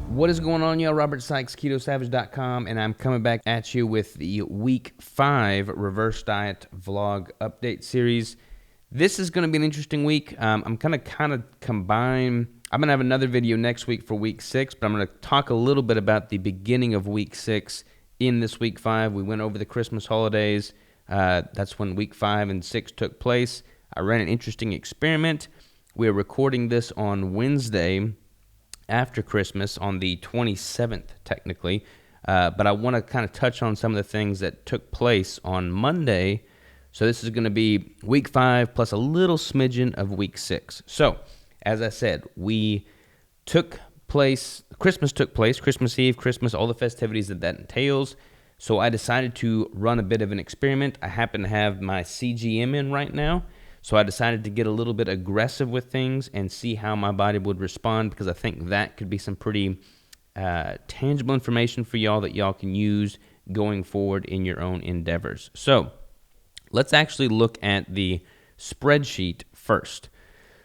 What is going on, y'all? Robert Sykes, KetoSavage.com, and I'm coming back at you with the Week 5 Reverse Diet Vlog Update Series. This is going to be an interesting week. I'm going to kind of combine... I'm going to have another video next week for Week 6, but I'm going to talk a little bit about the beginning of Week 6 in this Week 5. We went over the Christmas holidays. That's when Week 5 and 6 took place. I ran an interesting experiment. We're recording this on Wednesday after Christmas, on the 27th technically, but I want to kind of touch on some of the things that took place on Monday. So this is going to be Week 5 plus a little smidgen of Week 6. So as I said, Christmas took place, Christmas Eve, Christmas, all the festivities that entails. So I decided to run a bit of an experiment. I happen to have my CGM in right now. So I decided to get a little bit aggressive with things and see how my body would respond, because I think that could be some pretty tangible information for y'all that y'all can use going forward in your own endeavors. So let's actually look at the spreadsheet first,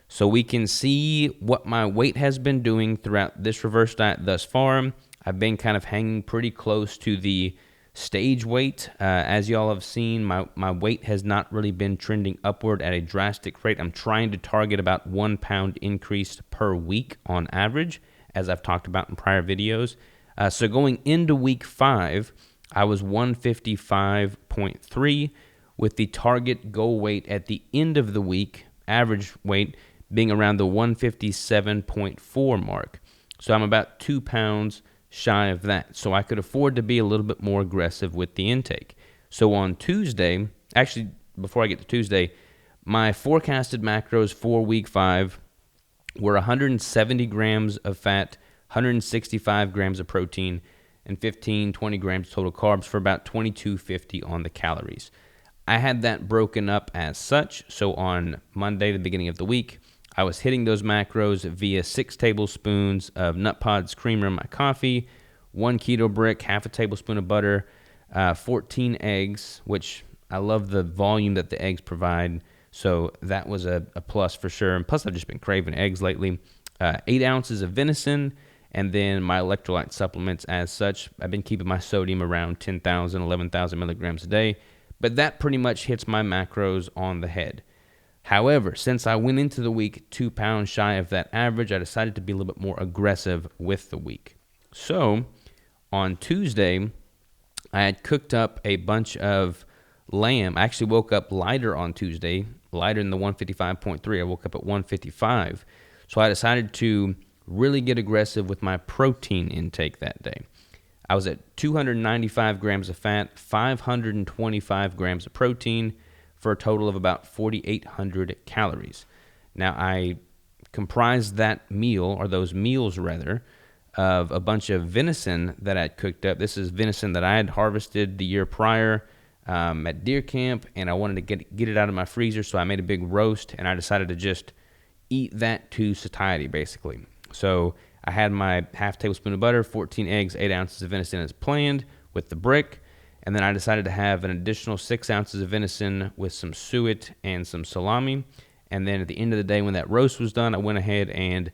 so we can see what my weight has been doing throughout this reverse diet thus far. I've been kind of hanging pretty close to the stage weight. As y'all have seen, my weight has not really been trending upward at a drastic rate. I'm trying to target about 1 pound increase per week on average, as I've talked about in prior videos. So going into Week 5, I was 155.3, with the target goal weight at the end of the week, average weight, being around the 157.4 mark. So I'm about 2 pounds shy of that. So I could afford to be a little bit more aggressive with the intake. So on Tuesday, actually, before I get to Tuesday, my forecasted macros for Week 5 were 170 grams of fat, 165 grams of protein, and 20 grams total carbs for about 2250 on the calories. I had that broken up as such. So on Monday, the beginning of the week, I was hitting those macros via 6 tablespoons of Nut Pods creamer in my coffee, 1 Keto Brick, half a tablespoon of butter, 14 eggs, which I love the volume that the eggs provide, so that was a plus for sure. And plus, I've just been craving eggs lately. 8 ounces of venison, and then my electrolyte supplements as such. I've been keeping my sodium around 10,000, 11,000 milligrams a day, but that pretty much hits my macros on the head. However, since I went into the week 2 pounds shy of that average, I decided to be a little bit more aggressive with the week. So on Tuesday, I had cooked up a bunch of lamb. I actually woke up lighter on Tuesday, lighter than the 155.3. I woke up at 155. So I decided to really get aggressive with my protein intake that day. I was at 295 grams of fat, 525 grams of protein, for a total of about 4,800 calories. Now, I comprised that meal, or those meals rather, of a bunch of venison that I'd cooked up. This is venison that I had harvested the year prior at deer camp, and I wanted to get it out of my freezer, so I made a big roast, and I decided to just eat that to satiety, basically. So I had my half tablespoon of butter, 14 eggs, 8 ounces of venison as planned with the brick. And then I decided to have an additional 6 ounces of venison with some suet and some salami. And then at the end of the day, when that roast was done, I went ahead and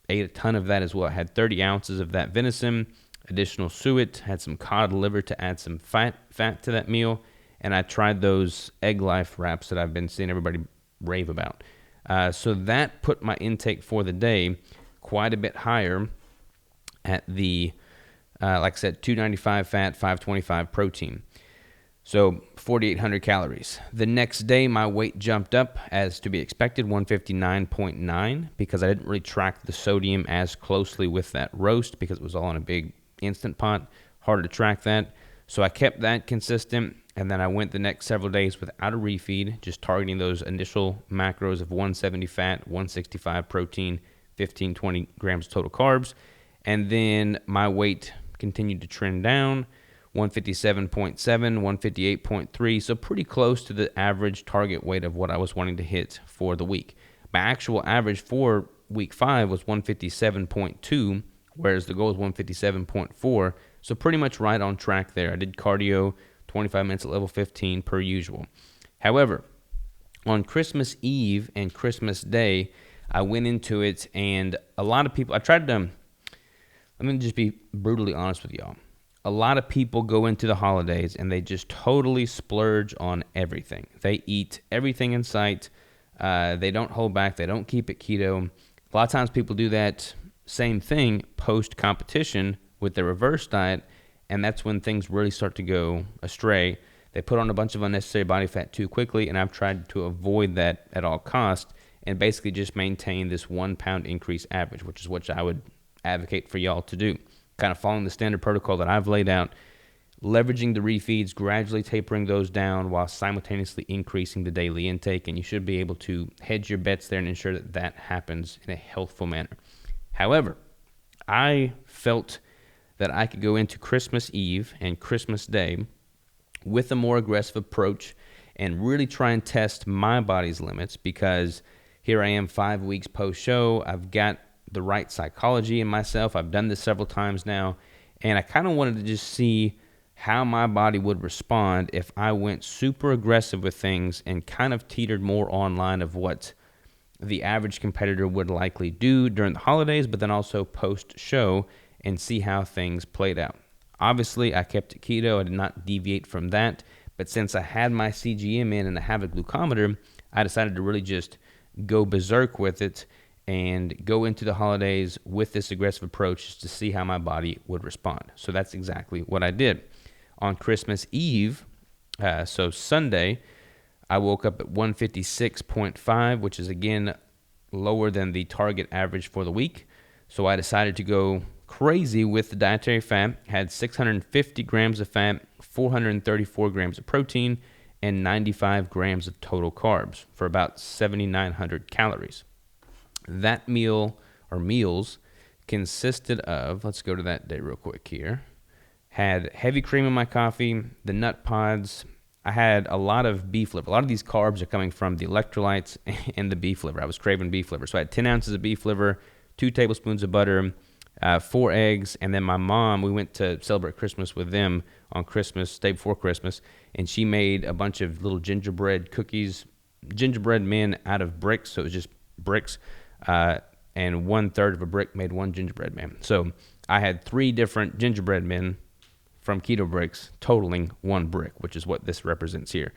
ate a ton of that as well. I had 30 ounces of that venison, additional suet, had some cod liver to add some fat to that meal. And I tried those Egg Life wraps that I've been seeing everybody rave about. So that put my intake for the day quite a bit higher at the like I said, 295 fat, 525 protein. So 4,800 calories. The next day, my weight jumped up, as to be expected, 159.9, because I didn't really track the sodium as closely with that roast because it was all in a big Instant Pot. Harder to track that. So I kept that consistent, and then I went the next several days without a refeed, just targeting those initial macros of 170 fat, 165 protein, 20 grams total carbs. And then my weight continued to trend down, 157.7, 158.3, so pretty close to the average target weight of what I was wanting to hit for the week. My actual average for week 5 was 157.2, whereas the goal is 157.4. So pretty much right on track there. I did cardio, 25 minutes at level 15 per usual. However, on Christmas Eve and Christmas Day, I went into it, and a lot of people, let me just be brutally honest with y'all. A lot of people go into the holidays and they just totally splurge on everything. They eat everything in sight. They don't hold back. They don't keep it keto. A lot of times people do that same thing post-competition with their reverse diet, and that's when things really start to go astray. They put on a bunch of unnecessary body fat too quickly, and I've tried to avoid that at all costs and basically just maintain this 1 pound increase average, which is what I would advocate for y'all to do. Kind of following the standard protocol that I've laid out, leveraging the refeeds, gradually tapering those down while simultaneously increasing the daily intake, and you should be able to hedge your bets there and ensure that that happens in a healthful manner. However, I felt that I could go into Christmas Eve and Christmas Day with a more aggressive approach and really try and test my body's limits, because here I am 5 weeks post-show. I've got the right psychology in myself. I've done this several times now, and I kind of wanted to just see how my body would respond if I went super aggressive with things and kind of teetered more online of what the average competitor would likely do during the holidays, but then also post-show, and see how things played out. Obviously, I kept it keto. I did not deviate from that, but since I had my CGM in and I have a glucometer, I decided to really just go berserk with it and go into the holidays with this aggressive approach just to see how my body would respond. So that's exactly what I did. On Christmas Eve, so Sunday, I woke up at 156.5, which is again lower than the target average for the week. So I decided to go crazy with the dietary fat. Had 650 grams of fat, 434 grams of protein, and 95 grams of total carbs for about 7,900 calories. That meal or meals consisted of, let's go to that day real quick here, had heavy cream in my coffee, the nut pods. I had a lot of beef liver. A lot of these carbs are coming from the electrolytes and the beef liver. I was craving beef liver. So I had 10 ounces of beef liver, 2 tablespoons of butter, 4 eggs, and then my mom, we went to celebrate Christmas with them on Christmas, day before Christmas, and she made a bunch of little gingerbread cookies, gingerbread men out of bricks, so it was just bricks, and 1/3 of a brick made one gingerbread man. So I had 3 different gingerbread men from Keto Bricks totaling 1 brick, which is what this represents here.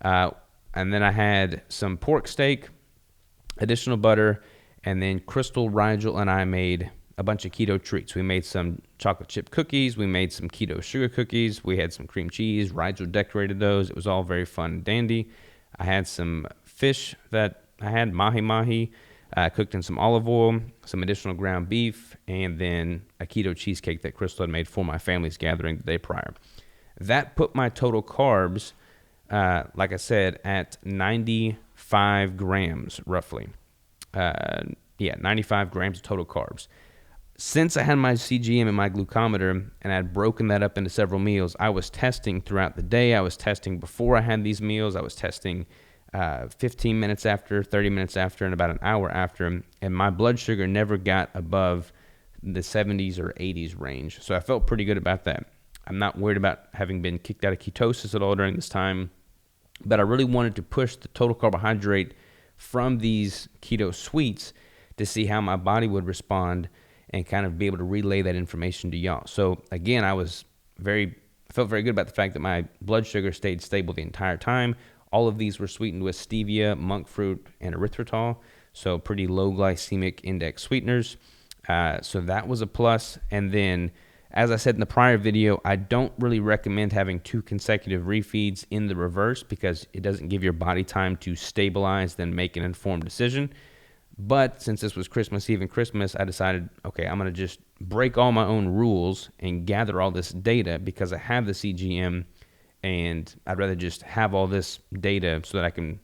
And then I had some pork steak, additional butter, and then Crystal, Rigel, and I made a bunch of keto treats. We made some chocolate chip cookies. We made some keto sugar cookies. We had some cream cheese. Rigel decorated those. It was all very fun and dandy. I had some fish that I had, mahi-mahi, cooked in some olive oil, some additional ground beef, and then a keto cheesecake that Crystal had made for my family's gathering the day prior. That put my total carbs, like I said, at 95 grams roughly. 95 grams of total carbs. Since I had my CGM and my glucometer and I had broken that up into several meals, I was testing throughout the day. I was testing before I had these meals. I was testing 15 minutes after, 30 minutes after, and about an hour after, and my blood sugar never got above the 70s or 80s range. So I felt pretty good about that. I'm not worried about having been kicked out of ketosis at all during this time, but I really wanted to push the total carbohydrate from these keto sweets to see how my body would respond and kind of be able to relay that information to y'all. So again, I felt very good about the fact that my blood sugar stayed stable the entire time. All of these were sweetened with stevia, monk fruit, and erythritol, so pretty low glycemic index sweeteners. So that was a plus. And then, as I said in the prior video, I don't really recommend having 2 consecutive refeeds in the reverse because it doesn't give your body time to stabilize, then make an informed decision. But since this was Christmas Eve and Christmas, I decided, okay, I'm going to just break all my own rules and gather all this data because I have the CGM, and I'd rather just have all this data so that I can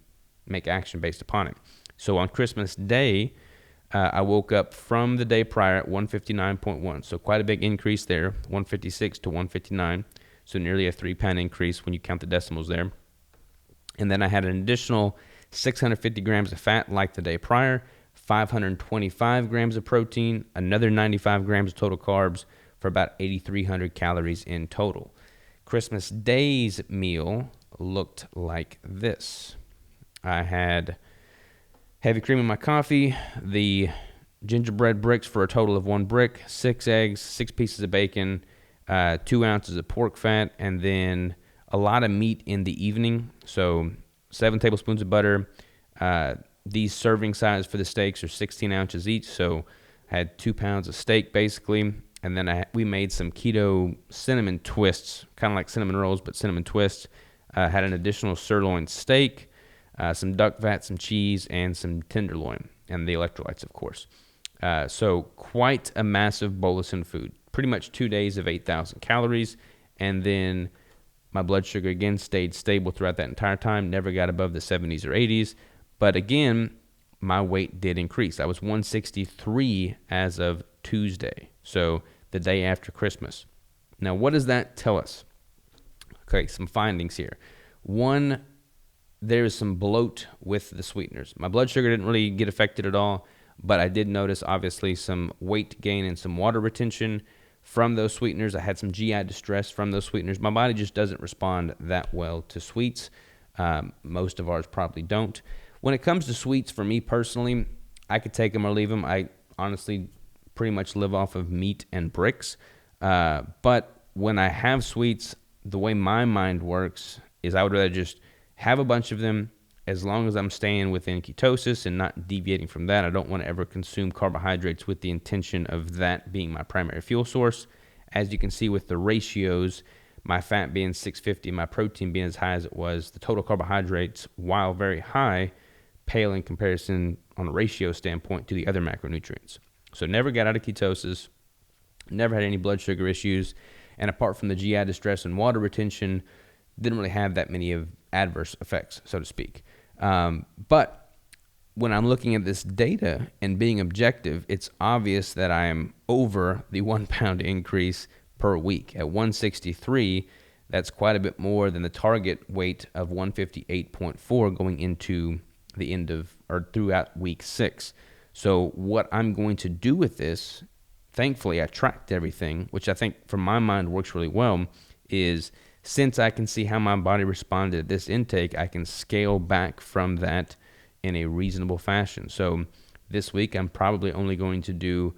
make action based upon it. So on Christmas Day, I woke up from the day prior at 159.1, so quite a big increase there, 156 to 159, so nearly a 3-pound increase when you count the decimals there. And then I had an additional 650 grams of fat like the day prior, 525 grams of protein, another 95 grams of total carbs for about 8,300 calories in total. Christmas Day's meal looked like this. I had heavy cream in my coffee, the gingerbread bricks for a total of 1 brick, 6 eggs, 6 pieces of bacon, 2 ounces of pork fat, and then a lot of meat in the evening. So 7 tablespoons of butter. These serving size for the steaks are 16 ounces each. So I had 2 pounds of steak basically. And then we made some keto cinnamon twists, kind of like cinnamon rolls, but cinnamon twists. Had an additional sirloin steak, some duck fat, some cheese, and some tenderloin, and the electrolytes, of course. So quite a massive bolus in food. Pretty much 2 days of 8,000 calories. And then my blood sugar, again, stayed stable throughout that entire time. Never got above the 70s or 80s. But again, my weight did increase. I was 163 as of Tuesday, so the day after Christmas. Now, what does that tell us? Okay, some findings here. One, there is some bloat with the sweeteners. My blood sugar didn't really get affected at all, but I did notice, obviously, some weight gain and some water retention from those sweeteners. I had some GI distress from those sweeteners. My body just doesn't respond that well to sweets. Most of ours probably don't. When it comes to sweets, for me personally, I could take them or leave them. I honestly pretty much live off of meat and bricks. But when I have sweets, the way my mind works is I would rather just have a bunch of them as long as I'm staying within ketosis and not deviating from that. I don't want to ever consume carbohydrates with the intention of that being my primary fuel source. As you can see with the ratios, my fat being 650, my protein being as high as it was, the total carbohydrates, while very high, pale in comparison on a ratio standpoint to the other macronutrients. So never got out of ketosis, never had any blood sugar issues, and apart from the GI distress and water retention, didn't really have that many of adverse effects, so to speak. But when I'm looking at this data and being objective, it's obvious that I am over the 1 pound increase per week. At 163, that's quite a bit more than the target weight of 158.4 going into the end of, or throughout week 6. So what I'm going to do with this, thankfully I tracked everything, which I think from my mind works really well, is since I can see how my body responded to this intake, I can scale back from that in a reasonable fashion. So this week I'm probably only going to do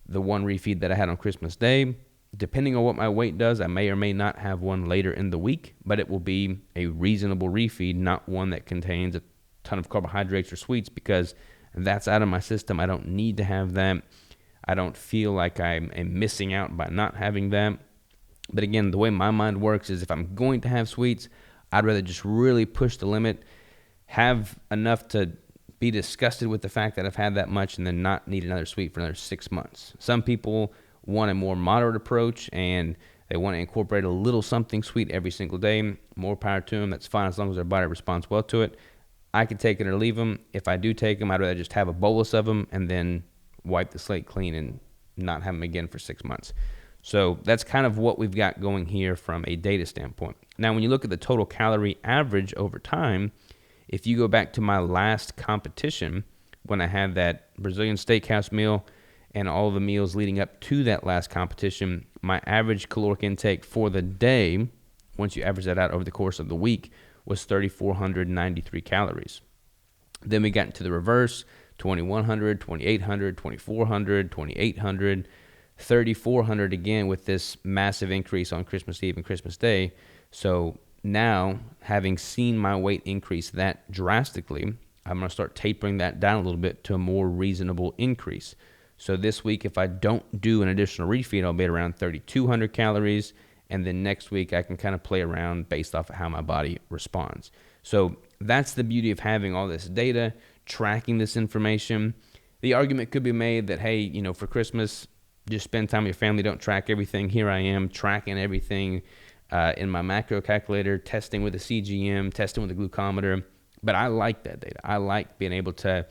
the 1 refeed that I had on Christmas Day. Depending on what my weight does, I may or may not have one later in the week, but it will be a reasonable refeed, not one that contains a ton of carbohydrates or sweets, because that's out of my system. I don't need to have that. I don't feel like I'm missing out by not having that. But again, the way my mind works is if I'm going to have sweets, I'd rather just really push the limit, have enough to be disgusted with the fact that I've had that much, and then not need another sweet for another 6 months. Some people want a more moderate approach, and they want to incorporate a little something sweet every single day. More power to them. That's fine as long as their body responds well to it. I could take it or leave them. If I do take them, I'd rather just have a bolus of them and then wipe the slate clean and not have them again for 6 months. So that's kind of what we've got going here from a data standpoint. Now, when you look at the total calorie average over time, if you go back to my last competition, when I had that Brazilian steakhouse meal and all the meals leading up to that last competition, my average caloric intake for the day, once you average that out over the course of the week, was 3,493 calories. Then we got into the reverse, 2,100, 2,800, 2,400, 2,800, 3,400 again with this massive increase on Christmas Eve and Christmas Day. So now, having seen my weight increase that drastically, I'm going to start tapering that down a little bit to a more reasonable increase. So this week, if I don't do an additional refeed, I'll be at around 3,200 calories. And then next week, I can kind of play around based off of how my body responds. So that's the beauty of having all this data, tracking this information. The argument could be made that, hey, you know, for Christmas, just spend time with your family, don't track everything. Here I am tracking everything in my macro calculator, testing with a CGM, testing with a glucometer. But I like that data. I like being able to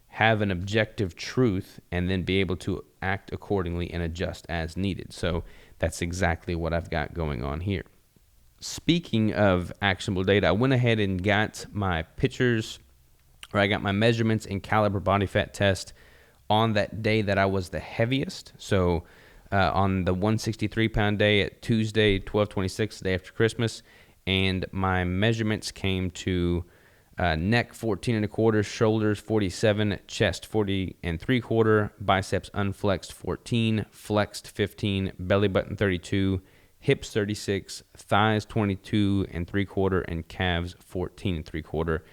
have an objective truth and then be able to act accordingly and adjust as needed. So that's exactly what I've got going on here. Speaking of actionable data, I went ahead and got my pictures, or I got my measurements in Caliper body fat test on that day that I was the heaviest. So on the 163-pound day at Tuesday, 12/26, the day after Christmas, and my measurements came to neck 14 and a quarter, shoulders 47, chest 40 and 3/4, biceps unflexed 14, flexed 15, belly button 32, hips 36, thighs 22 and 3/4, and calves 14 and 3/4.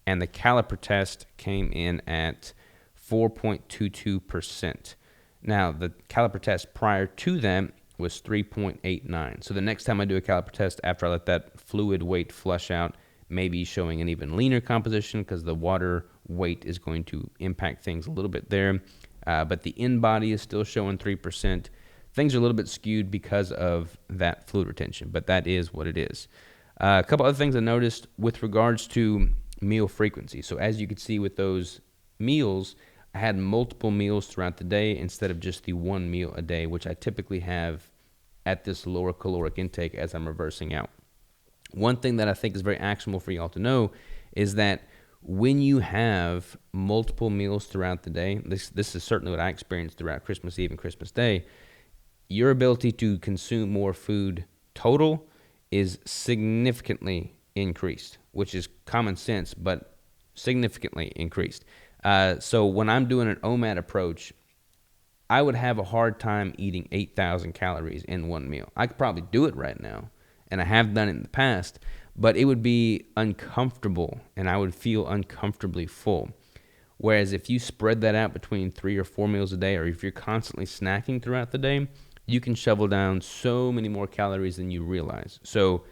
And the caliper test came in at 4.22%. Now, the caliper test prior to that was 3.89. So the next time I do a caliper test, after I let that fluid weight flush out, maybe showing an even leaner composition, because the water weight is going to impact things a little bit there. But the Inbody is still showing 3%. Things are a little bit skewed because of that fluid retention, but that is what it is. A couple other things I noticed with regards to meal frequency. So as you can see with those meals, I had multiple meals throughout the day instead of just the one meal a day, which I typically have at this lower caloric intake as I'm reversing out. One thing that I think is very actionable for y'all to know is that when you have multiple meals throughout the day, this is certainly what I experienced throughout Christmas Eve and Christmas Day, your ability to consume more food total is significantly increased, which is common sense, but significantly increased. So when I'm doing an OMAD approach, I would have a hard time eating 8,000 calories in one meal. I could probably do it right now, and I have done it in the past, but it would be uncomfortable, and I would feel uncomfortably full. Whereas if you spread that out between 3 or 4 meals a day, or if you're constantly snacking throughout the day, you can shovel down so many more calories than you realize. So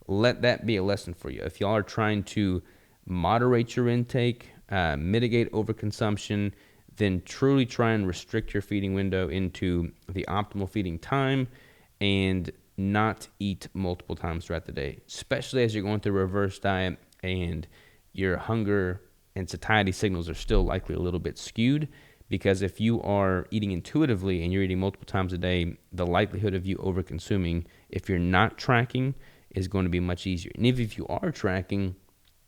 let that be a lesson for you. If y'all are trying to moderate your intake, mitigate overconsumption, then truly try and restrict your feeding window into the optimal feeding time and not eat multiple times throughout the day, especially as you're going through a reverse diet and your hunger and satiety signals are still likely a little bit skewed. Because if you are eating intuitively and you're eating multiple times a day, the likelihood of you overconsuming, if you're not tracking, is going to be much easier. And if you are tracking,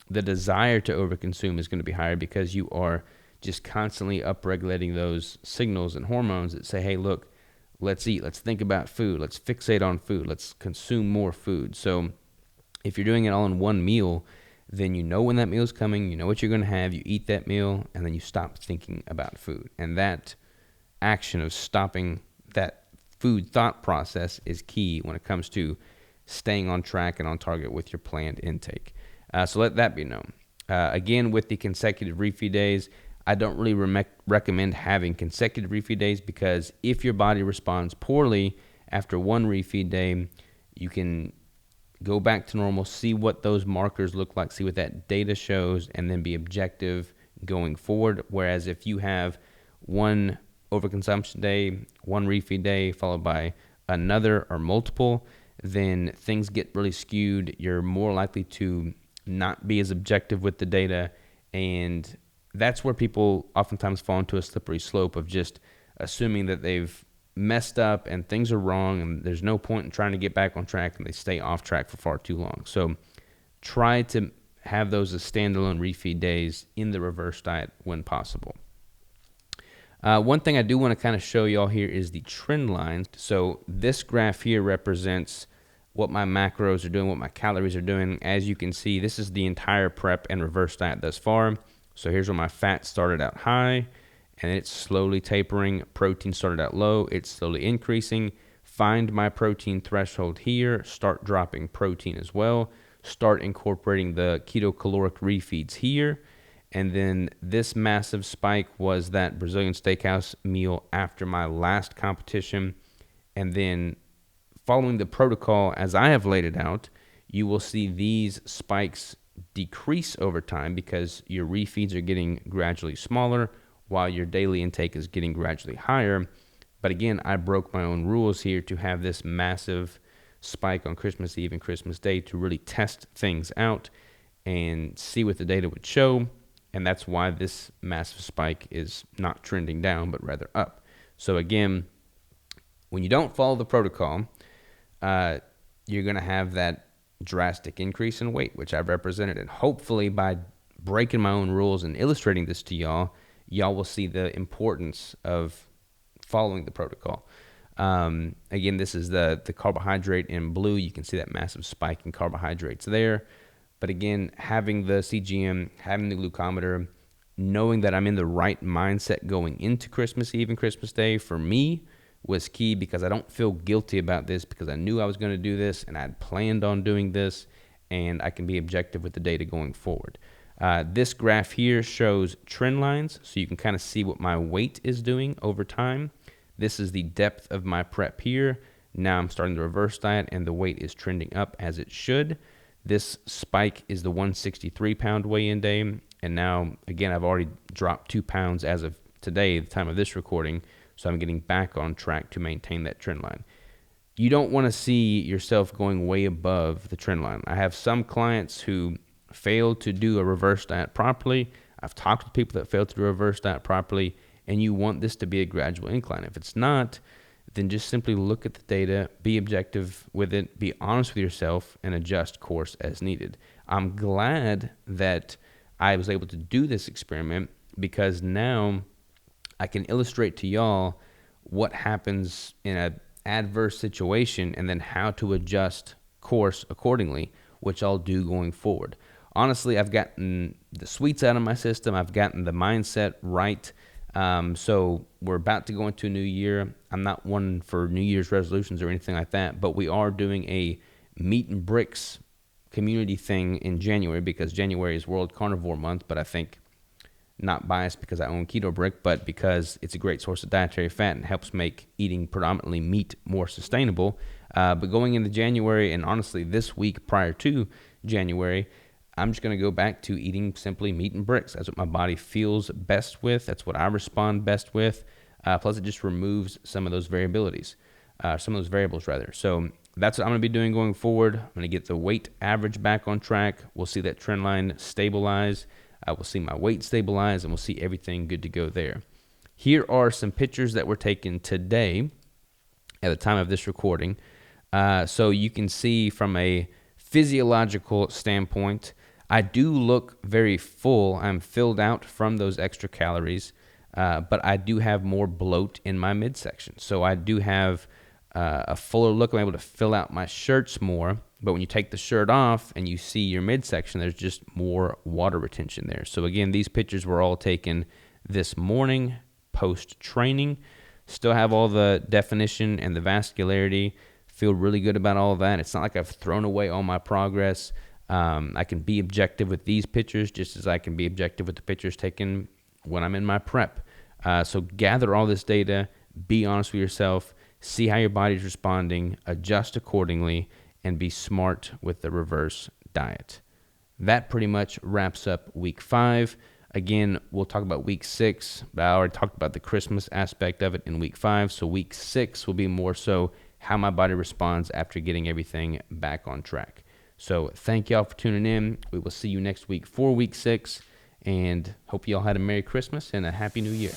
the desire to overconsume is going to be higher because you are just constantly upregulating those signals and hormones that say, hey, look, let's eat, let's think about food, let's fixate on food, let's consume more food. So if you're doing it all in one meal, then you know when that meal is coming, you know what you're going to have, you eat that meal, and then you stop thinking about food. And that action of stopping that food thought process is key when it comes to staying on track and on target with your planned intake. So let that be known. Again, with the consecutive refeed days, I don't really recommend having consecutive refeed days, because if your body responds poorly after one refeed day, you can go back to normal, see what those markers look like, see what that data shows, and then be objective going forward. Whereas if you have one overconsumption day, one refeed day, followed by another or multiple, then things get really skewed. You're more likely to not be as objective with the data, and that's where people oftentimes fall into a slippery slope of just assuming that they've messed up and things are wrong and there's no point in trying to get back on track, and they stay off track for far too long. So try to have those as standalone refeed days in the reverse diet when possible. One thing I do want to kind of show y'all here is the trend lines. So this graph here represents what my macros are doing, what my calories are doing. As you can see, this is the entire prep and reverse diet thus far. So here's where my fat started out high, and it's slowly tapering. Protein started out low, it's slowly increasing. Find my protein threshold here, start dropping protein as well, start incorporating the keto caloric refeeds here. And then this massive spike was that Brazilian steakhouse meal after my last competition. And then following the protocol as I have laid it out, you will see these spikes decrease over time because your refeeds are getting gradually smaller while your daily intake is getting gradually higher. But again, I broke my own rules here to have this massive spike on Christmas Eve and Christmas Day to really test things out and see what the data would show. And that's why this massive spike is not trending down, but rather up. So again, when you don't follow the protocol, you're going to have that drastic increase in weight, which I've represented. And hopefully by breaking my own rules and illustrating this to y'all, y'all will see the importance of following the protocol. Again, this is the carbohydrate in blue. You can see that massive spike in carbohydrates there. But again, having the CGM, having the glucometer, knowing that I'm in the right mindset going into Christmas Eve and Christmas Day for me was key, because I don't feel guilty about this, because I knew I was going to do this and I had planned on doing this, and I can be objective with the data going forward. This graph here shows trend lines, so you can kind of see what my weight is doing over time. This is the depth of my prep here. Now I'm starting the reverse diet and the weight is trending up as it should. This spike is the 163 pound weigh-in day. And now, again, I've already dropped 2 pounds as of today, the time of this recording. So I'm getting back on track to maintain that trend line. You don't want to see yourself going way above the trend line. I have some clients who failed to do a reverse diet properly. I've talked with people that failed to do a reverse diet properly, and you want this to be a gradual incline. If it's not, then just simply look at the data, be objective with it, be honest with yourself, and adjust course as needed. I'm glad that I was able to do this experiment, because now I can illustrate to y'all what happens in an adverse situation and then how to adjust course accordingly, which I'll do going forward. Honestly, I've gotten the sweets out of my system. I've gotten the mindset right. So we're about to go into a new year. I'm not one for New Year's resolutions or anything like that, but we are doing a meat and bricks community thing in January, because January is World Carnivore Month. But I think, not biased because I own Keto Brick, but because it's a great source of dietary fat and helps make eating predominantly meat more sustainable. But going into January, and honestly this week prior to January, I'm just going to go back to eating simply meat and bricks. That's what my body feels best with. That's what I respond best with. Plus, it just removes some of those variabilities, some of those variables rather. So that's what I'm going to be doing going forward. I'm going to get the weight average back on track. We'll see that trend line stabilize. We'll see my weight stabilize, and we'll see everything good to go there. Here are some pictures that were taken today at the time of this recording. So you can see from a physiological standpoint, I do look very full. I'm filled out from those extra calories, but I do have more bloat in my midsection. So I do have a fuller look. I'm able to fill out my shirts more, but when you take the shirt off and you see your midsection, there's just more water retention there. So again, these pictures were all taken this morning, post-training. Still have all the definition and the vascularity. Feel really good about all of that. It's not like I've thrown away all my progress. I can be objective with these pictures just as I can be objective with the pictures taken when I'm in my prep. So gather all this data, be honest with yourself, see how your body's responding, adjust accordingly, and be smart with the reverse diet. That pretty much wraps up week 5. Again, we'll talk about week 6, but I already talked about the Christmas aspect of it in week 5. So week 6 will be more so how my body responds after getting everything back on track. So thank y'all for tuning in. We will see you next week for week 6, and hope y'all had a Merry Christmas and a Happy New Year.